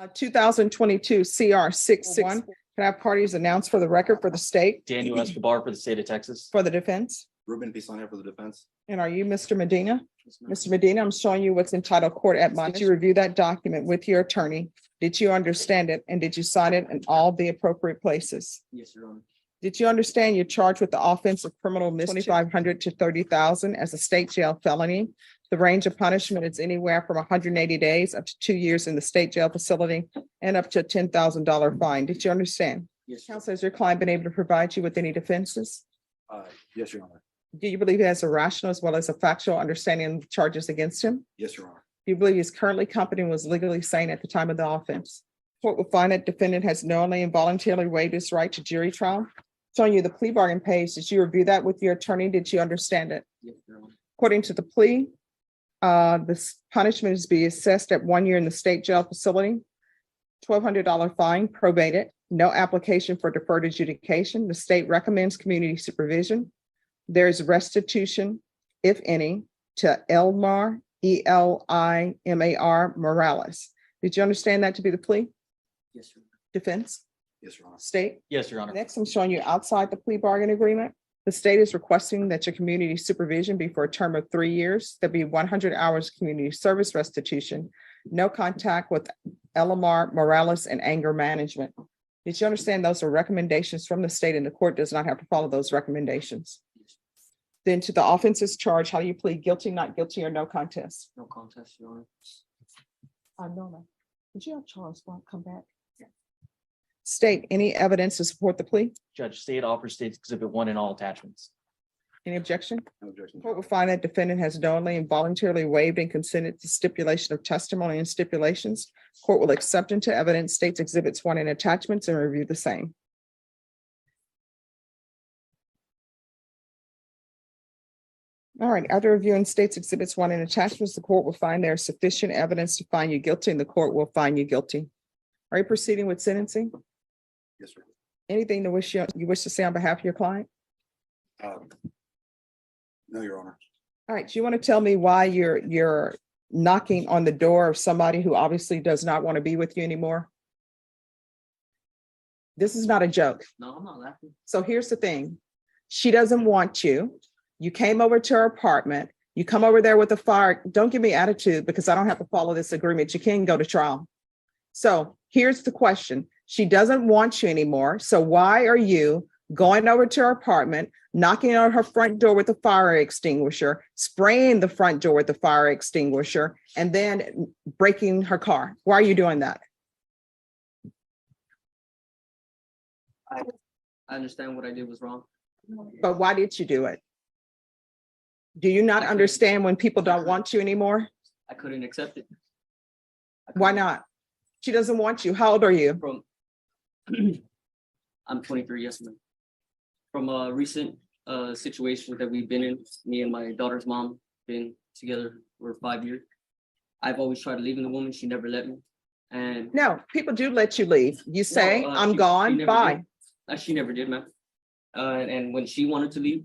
2022 CR 661. Can I have parties announced for the record for the state, Daniel Escobar for the state of Texas. for the defense? Ruben Pisani for the defense. And are you Mr. Medina? Mr. Medina, I'm showing you what's entitled court admonish. Did you review that document with your attorney? Did you understand it? And did you sign it in all the appropriate places? Yes, Your Honor. Did you understand you're charged with the offense of criminal mischief, 2,500 to 30,000 as a state jail felony? The range of punishment is anywhere from 180 days up to 2 years in the state jail facility and up to a $10,000 fine. Did you understand? Yes, Counsel, has your client been able to provide you with any defenses? Yes, Your Honor. Do you believe he has a rational as well as a factual understanding of the charges against him? Yes, Your Honor. Do you believe he's currently competent and was legally sane at the time of the offense? Court will find that defendant has knowingly and voluntarily waived his right to jury trial. Showing you the plea bargain page. Did you review that with your attorney? Did you understand it? Yes, Your Honor. According to the plea, this punishment is to be assessed at 1 year in the state jail facility, $1,200 fine, probated, no application for deferred adjudication. The state recommends community supervision. There is restitution, if any, to Elmar, Elimar Morales. Did you understand that to be the plea? Yes, Your Honor. Defense, Yes, Your Honor. state? Yes, Your Honor. Next, I'm showing you outside the plea bargain agreement. The state is requesting that your community supervision be for a term of 3 years. There'll be 100 hours community service restitution, no contact with Elimar Morales and anger management. Did you understand those are recommendations from the state and the court does not have to follow those recommendations? Then to the offenses charge, how do you plead guilty, not guilty, or no contest? No contest, Your Honor. Norma, did you have Charles Blunt come back? State, any evidence to support the plea? Judge, state offers states exhibit 1 in all attachments. Any objection? No objection. Court will find that defendant has knowingly and voluntarily waived and consented to stipulation of testimony and stipulations. Court will accept into evidence states exhibits 1 and attachments and review the same. All right, after reviewing states exhibits 1 and attachments, the court will find there is sufficient evidence to find you guilty and the court will find you guilty. Are you proceeding with sentencing? Yes, sir. Anything to you wish to say on behalf of your client? No, Your Honor. All right, do you want to tell me why you're knocking on the door of somebody who obviously does not want to be with you anymore? This is not a joke. No, I'm not laughing. So here's the thing. She doesn't want you. You came over to her apartment. You come over there with a fire. Don't give me attitude because I don't have to follow this agreement. You can go to trial. So here's the question. She doesn't want you anymore. So why are you going over to her apartment, knocking on her front door with a fire extinguisher, spraying the front door with the fire extinguisher, and then breaking her car? Why are you doing that? I understand what I did was wrong. But why did you do it? Do you not understand when people don't want you anymore? I couldn't accept it. Why not? She doesn't want you. How old are you? From I'm 23, yes, ma'am. From a recent situation that we've been in, me and my daughter's mom been together for 5 years. I've always tried to leave the woman. She never let me. And No, people do let you leave. You say, I'm she gone, never bye. did. She never did, ma'am. And when she wanted to leave,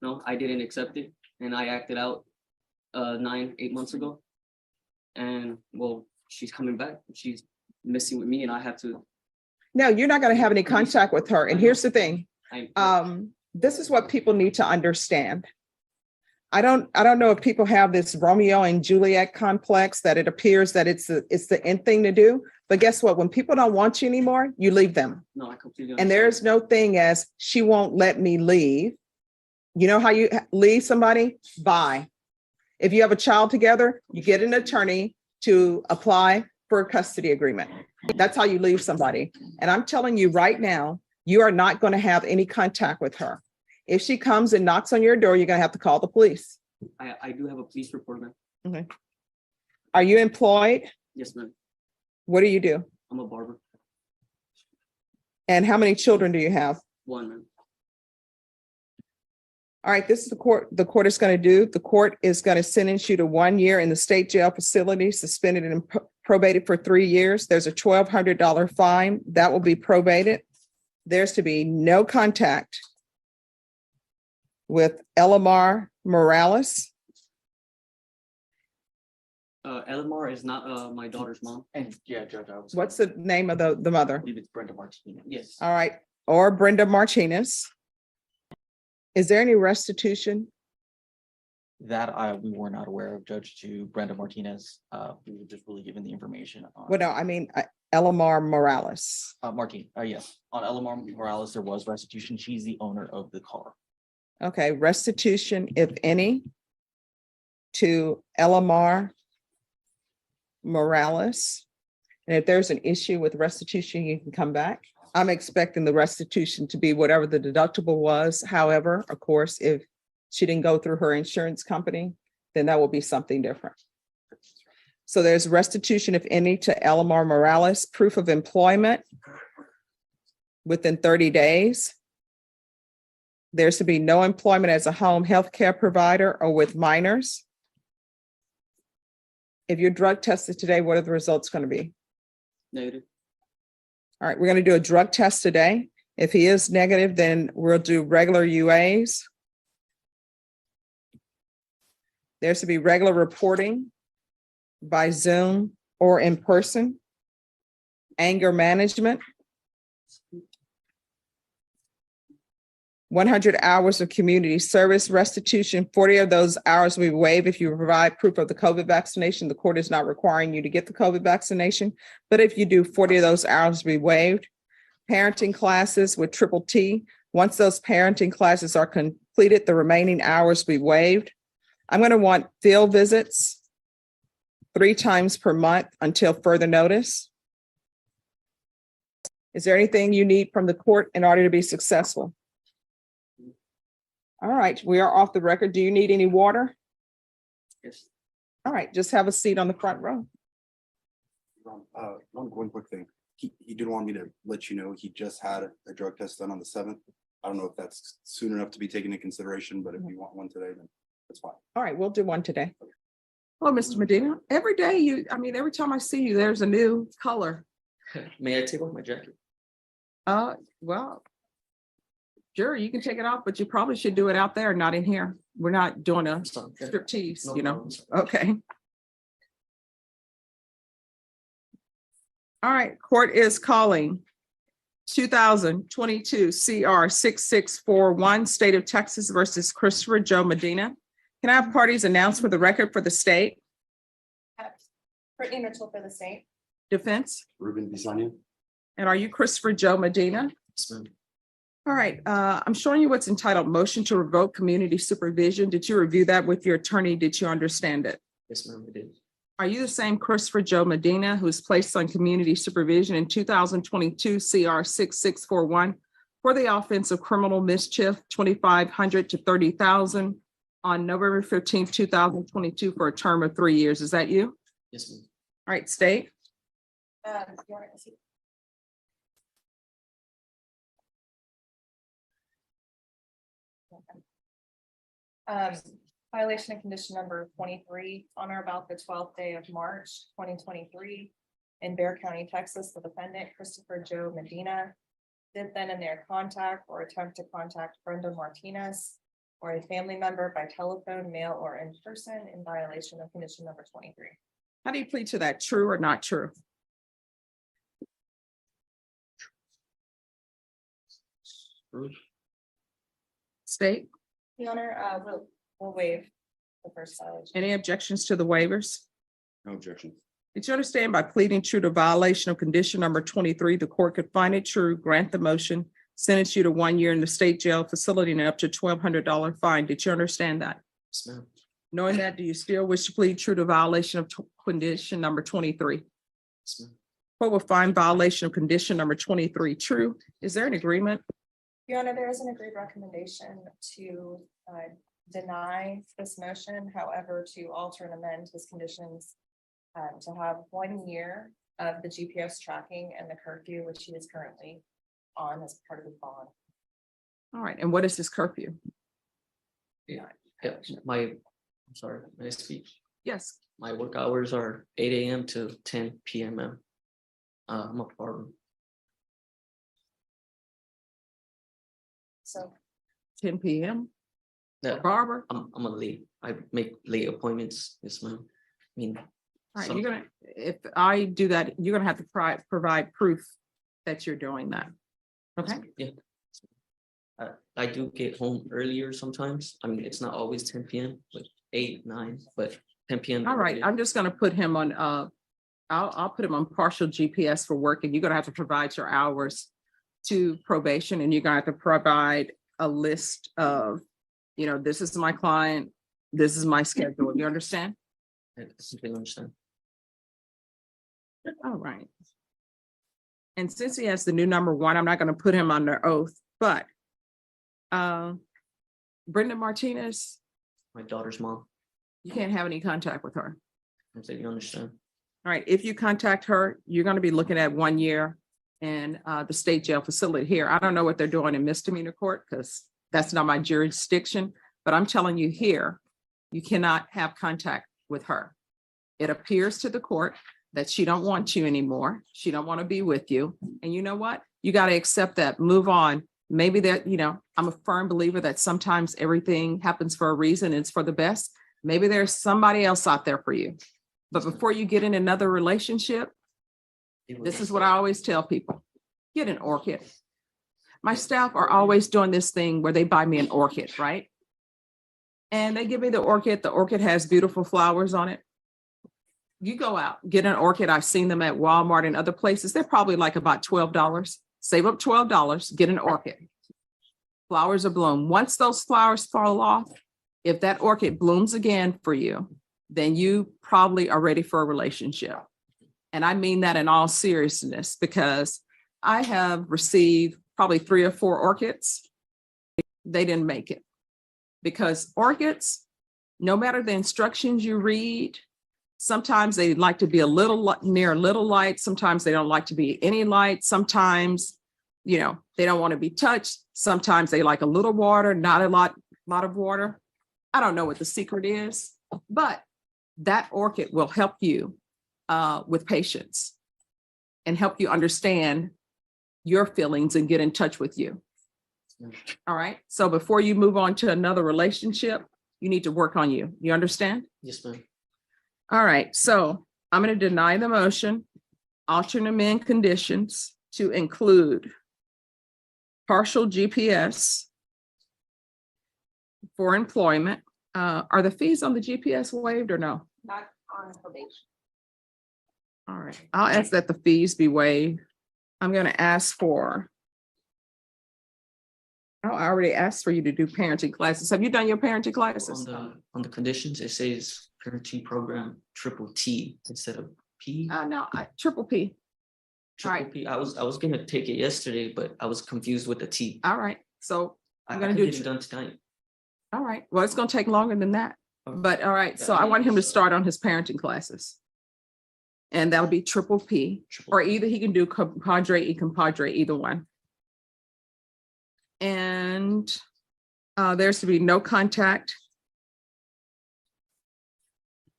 no, I didn't accept it. And I acted out 8 months ago. And well, she's coming back. She's messing with me and I have to. No, you're not going to have any contact with her. And here's the thing. I This is what people need to understand. I don't know if people have this Romeo and Juliet complex that it appears that it's the end thing to do. But guess what? When people don't want you anymore, you leave them. No, I completely And understand. there is no thing as she won't let me leave. You know how you leave somebody? Bye. If you have a child together, you get an attorney to apply for a custody agreement. That's how you leave somebody. And I'm telling you right now, you are not going to have any contact with her. If she comes and knocks on your door, you're going to have to call the police. I do have a police report, ma'am. Okay. Are you employed? Yes, ma'am. What do you do? I'm a barber. And how many children do you have? 1, ma'am. All right, this is the court is going to do. The court is going to sentence you to 1 year in the state jail facility, suspended and probated for 3 years. There's a $1,200 fine that will be probated. There's to be no contact with Elimar Morales Elamar is not my daughter's mom. And yeah, Judge, I was. What's the name of the mother? I believe it's Brenda Martinez. Yes. All right, or Brenda Martinez. Is there any restitution? That we were not aware of, Judge, to Brenda Martinez. We were just really given the information on. Well, no, I mean, Elamar Morales. Yes, on Elamar Morales, there was restitution. She's the owner of the car. Okay, restitution, if any, to Elamar Morales. And if there's an issue with restitution, you can come back. I'm expecting the restitution to be whatever the deductible was. However, of course, if she didn't go through her insurance company, then that will be something different. So there's restitution, if any, to Elamar Morales, proof of employment within 30 days. There's to be no employment as a home health care provider or with minors. If you're drug tested today, what are the results going to be? Negative. All right, we're going to do a drug test today. If he is negative, then we'll do regular UAs. There's to be regular reporting by Zoom or in person. Anger management. 100 hours of community service restitution. 40 of those hours we waive if you provide proof of the COVID vaccination. The court is not requiring you to get the COVID vaccination, but if you do, 40 of those hours be waived. Parenting classes with Triple T. Once those parenting classes are completed, the remaining hours be waived. I'm going to want field visits 3 times per month until further notice. Is there anything you need from the court in order to be successful? All right, we are off the record. Do you need any water? Yes. All right, just have a seat on the front row. One quick thing. He did want me to let you know, he just had a drug test done on the 7th. I don't know if that's soon enough to be taken into consideration, but if you want one today, then that's fine. All right, we'll do one today. Well, Mr. Medina, every day every time I see you, there's a new color. May I take off my jacket? Well, sure, you can take it off, but you probably should do it out there, not in here. We're not doing a striptease, No you know? problem. Okay. All right, court is calling 2022 CR 6641, State of Texas versus Christopher Joe Medina. Can I have parties announced for the record for the state? Brittany Mitchell for the state. Defense? Ruben Bisanya? And are you Christopher Joe Medina? Yes, ma'am. All right, I'm showing you what's entitled motion to revoke community supervision. Did you review that with your attorney? Did you understand it? Yes, ma'am, I did. Are you the same Christopher Joe Medina who was placed on community supervision in 2022 CR 6641 for the offense of criminal mischief, 2,500 to 30,000 on November 15th, 2022 for a term of 3 years? Is that you? Yes, ma'am. All right, state. You want to see? Violation of condition number 23 on or about the 12th day of March, 2023 in Bear County, Texas, the defendant Christopher Joe Medina did then and there contact or attempt to contact Brenda Martinez or a family member by telephone, mail, or in person in violation of condition number 23. How do you plead to that? True or not true? State, The owner will waive the first violation. any objections to the waivers? No objection. Did you understand by pleading true to violation of condition number 23, the court could find it true, grant the motion, sentence you to 1 year in the state jail facility and up to $1,200 fine? Did you understand that? Yes, ma'am. Knowing that, do you still wish to plead true to violation of condition number 23? Yes, ma'am. Court will find violation of condition number 23 true. Is there an agreement? Your Honor, there is an agreed recommendation to deny this motion, however, to alter and amend his conditions to have 1 year of the GPS tracking and the curfew, which he is currently on as part of his bond. All right, and what is this curfew? Yeah, I'm sorry, may I speak? Yes, My work hours are 8 a.m. to 10 p.m. I'm a barber. So 10 p.m. Yeah, Barber? I'm a late. I make late appointments. Yes, ma'am. I mean, All right, So- you're gonna, if I do that, you're gonna have to provide proof that you're doing that. Okay, Yeah. I do get home earlier sometimes. I mean, it's not always 10 p.m., but 8, 9, but 10 p.m. all right, I'm just gonna put him on, I'll put him on partial GPS for work, and you're gonna have to provide your hours to probation, and you're gonna have to provide a list of, this is my client, this is my schedule, you understand? I completely understand. All right. And since he has the new number one, I'm not gonna put him under oath, but Brenda Martinez, My daughter's mom. you can't have any contact with her. I completely understand. All right, if you contact her, you're gonna be looking at 1 year in the state jail facility here. I don't know what they're doing in misdemeanor court, because that's not my jurisdiction, but I'm telling you here, you cannot have contact with her. It appears to the court that she don't want you anymore. She don't want to be with you. And you know what? You got to accept that, move on. Maybe that, I'm a firm believer that sometimes everything happens for a reason. It's for the best. Maybe there's somebody else out there for you. But before you get in another relationship, this is what I always tell people. Get an orchid. My staff are always doing this thing where they buy me an orchid, right? And they give me the orchid. The orchid has beautiful flowers on it. You go out, get an orchid. I've seen them at Walmart and other places. They're probably like about $12. Save up $12, get an orchid. Flowers are bloom. Once those flowers fall off, if that orchid blooms again for you, then you probably are ready for a relationship. And I mean that in all seriousness, because I have received probably 3 or 4 orchids. They didn't make it, because orchids, no matter the instructions you read, sometimes they like to be a little near a little light. Sometimes they don't like to be any light. Sometimes, they don't want to be touched. Sometimes they like a little water, not a lot of water. I don't know what the secret is, but that orchid will help you with patience and help you understand your feelings and get in touch with you. All right. So before you move on to another relationship, you need to work on you. You understand? Yes, ma'am. All right, so I'm going to deny the motion, alter and amend conditions to include partial GPS for employment. Are the fees on the GPS waived or no? Not on probation. All right, I'll ask that the fees be waived. I'm going to ask for, I already asked for you to do parenting classes. Have you done your parenting classes? On the conditions, it says parenting program triple T instead of P. No, triple P. Triple right. P. I was gonna take it yesterday, but I was confused with the T. All right, so I I'm gonna could do get it done tonight. all right, well, it's gonna take longer than that, but all right, so Yeah. I want him to start on his parenting classes. And that'll be triple P, Triple or P. either he can do compadre y compadre, either one. And there's to be no contact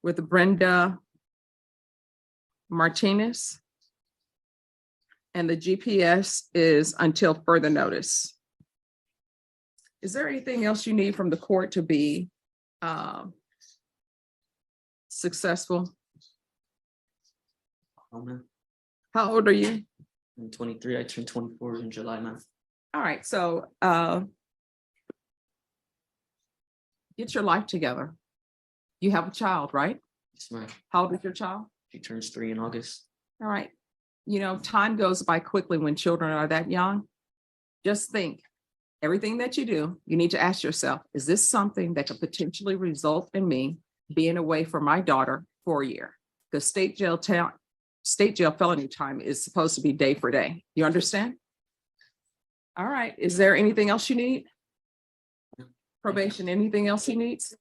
with Brenda Martinez. And the GPS is until further notice. Is there anything else you need from the court to be successful? Oh, man. How old are you? I'm 23. I turned 24 in July, man. All right, so get your life together. You have a child, right? Yes, ma'am. How old is your child? She turns 3 in August. All right. Time goes by quickly when children are that young. Just think, everything that you do, you need to ask yourself, is this something that could potentially result in me being away from my daughter for a year? Because state jail felony time is supposed to be day for day. You understand? All right. Is there anything else you need? Probation, anything else he needs?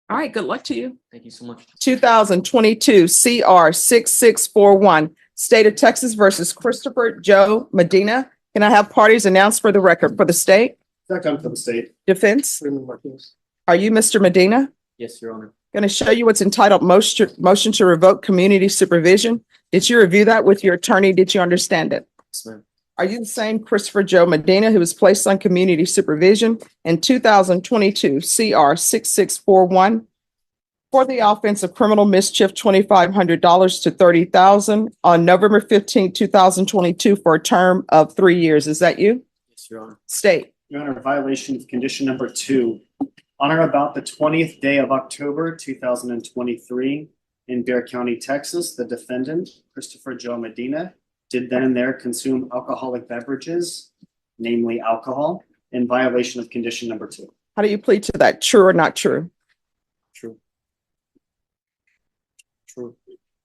All right, good luck to you. Thank you so much. 2022 CR 6641, State of Texas versus Christopher Joe Medina. Can I have parties announced for the record for the state? Second for the state. Defense? Freeman Martinez. Are you Mr. Medina? Yes, Your Honor. Going to show you what's entitled motion to revoke community supervision. Did you review that with your attorney? Did you understand it? Yes, ma'am. Are you the same Christopher Joe Medina who was placed on community supervision in 2022 CR 6641 for the offense of criminal mischief, $2,500 to $30,000 on November 15, 2022 for a term of 3 years. Is that you? Yes, Your Honor. State. Your Honor, violation of condition number 2. On or about the 20th day of October, 2023, in Bexar County, Texas, the defendant, Christopher Joe Medina, did then and there consume alcoholic beverages, namely alcohol, in violation of condition number 2. How do you plead to that? True or not true? True. True.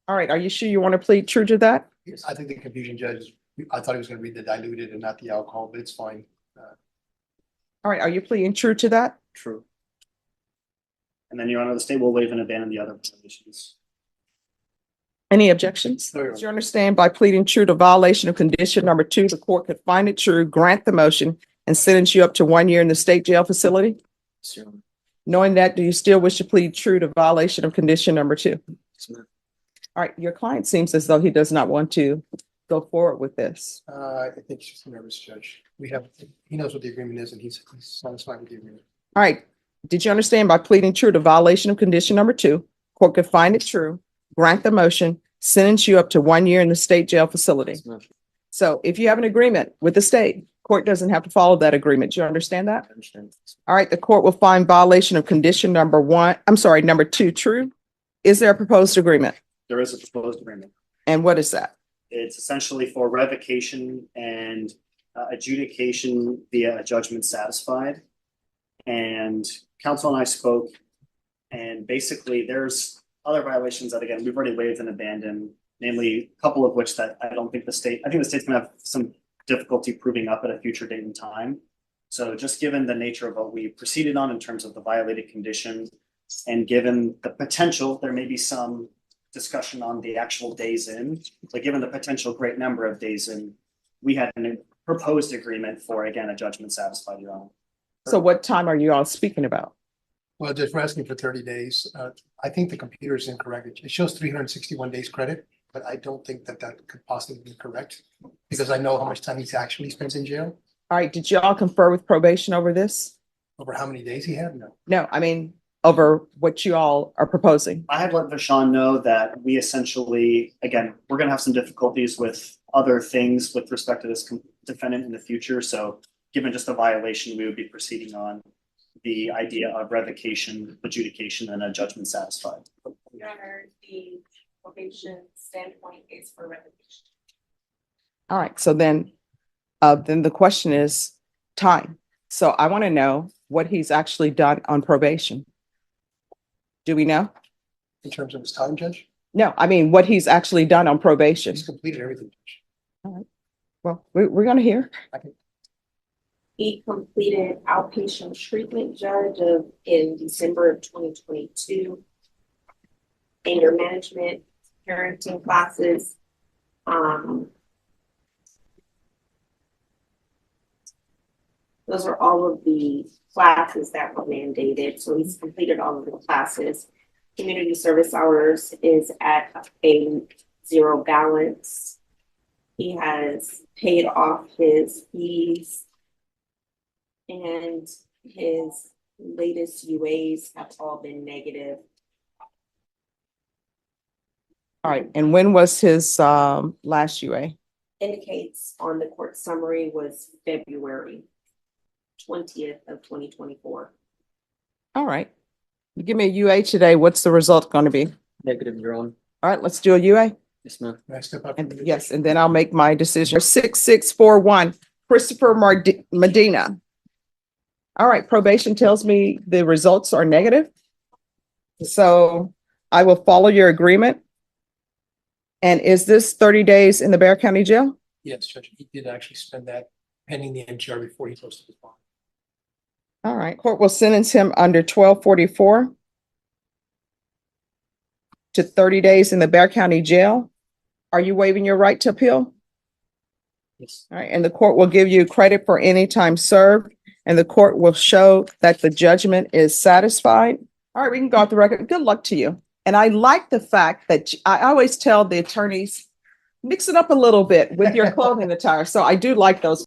All right. Are you sure you want to plead true to that? I think the confusion, Judge, I thought he was gonna read the diluted and not the alcohol, but it's fine. All right. Are you pleading true to that? True. And then, Your Honor, the state will waive and abandon the other violations. Any objections? No, Your Do you understand by pleading true to violation of condition number 2, the court could find it true, grant the motion, and sentence you up to 1 year in the state jail facility? Yes, Your Honor. Knowing that, do you still wish to plead true to violation of condition number 2? Yes, ma'am. All right, your client seems as though he does not want to go forward with this. I think she's a nervous, Judge. He knows what the agreement is and he's satisfied with the agreement. All right, did you understand by pleading true to violation of condition number 2, court could find it true, grant the motion, sentence you up to 1 year in the state jail facility? Yes, ma'am. So if you have an agreement with the state, court doesn't have to follow that agreement. Do you understand that? I understand. All right, the court will find violation of condition number 2 true. Is there a proposed agreement? There is a proposed agreement. And what is that? It's essentially for revocation and adjudication via a judgment satisfied. And counsel and I spoke, and basically there's other violations that, again, we've already waived and abandoned, namely a couple of which that I think the state's gonna have some difficulty proving up at a future date and time. So just given the nature of what we proceeded on in terms of the violated condition, and given the potential, there may be some discussion on the actual days in, but given the potential great number of days in, we had a proposed agreement for, again, a judgment satisfied, Your Honor. So what time are you all speaking about? Well, Judge, we're asking for 30 days. I think the computer is incorrect. It shows 361 days credit, but I don't think that could possibly be correct because I know how much time he's actually spent in jail. All right, did you all confer with probation over this? Over how many days he had? No. No, I mean, over what you all are proposing. I had let Vashon know that we essentially, again, we're gonna have some difficulties with other things with respect to this defendant in the future. So given just a violation, we would be proceeding on the idea of revocation, adjudication, and a judgment satisfied. Your Honor, the probation standpoint is for revocation. All right, so then the question is time. So I want to know what he's actually done on probation. Do we know? In terms of his time, Judge, No, I mean, what he's actually done on probation. he's completed everything, Judge. Well, we're going to hear. He completed outpatient treatment, Judge, in December of 2022. Anger management, parenting classes. Those are all of the classes that were mandated. So he's completed all of the classes. Community service hours is at a 0 balance. He has paid off his fees. And his latest UAs have all been negative. All right, and when was his last UA? Indicates on the court summary was February 20th of 2024. All right. You give me a UA today, what's the result going to be? Negative, Your Honor. All right, let's do a UA. Yes, ma'am. Can I step up? And yes, and then I'll make my decision. 6641, Christopher Medina. All right, probation tells me the results are negative. So I will follow your agreement. And is this 30 days in the Bexar County Jail? Yes, Judge, he did actually spend that pending the NGR before he posted his bond. All right, court will sentence him under 1244 to 30 days in the Bexar County Jail. Are you waiving your right to appeal? Yes. All right, and the court will give you credit for any time served, and the court will show that the judgment is satisfied. All right, we can go off the record. Good luck to you. And I like the fact that I always tell the attorneys, mix it up a little bit with your clothing attire. So I do like those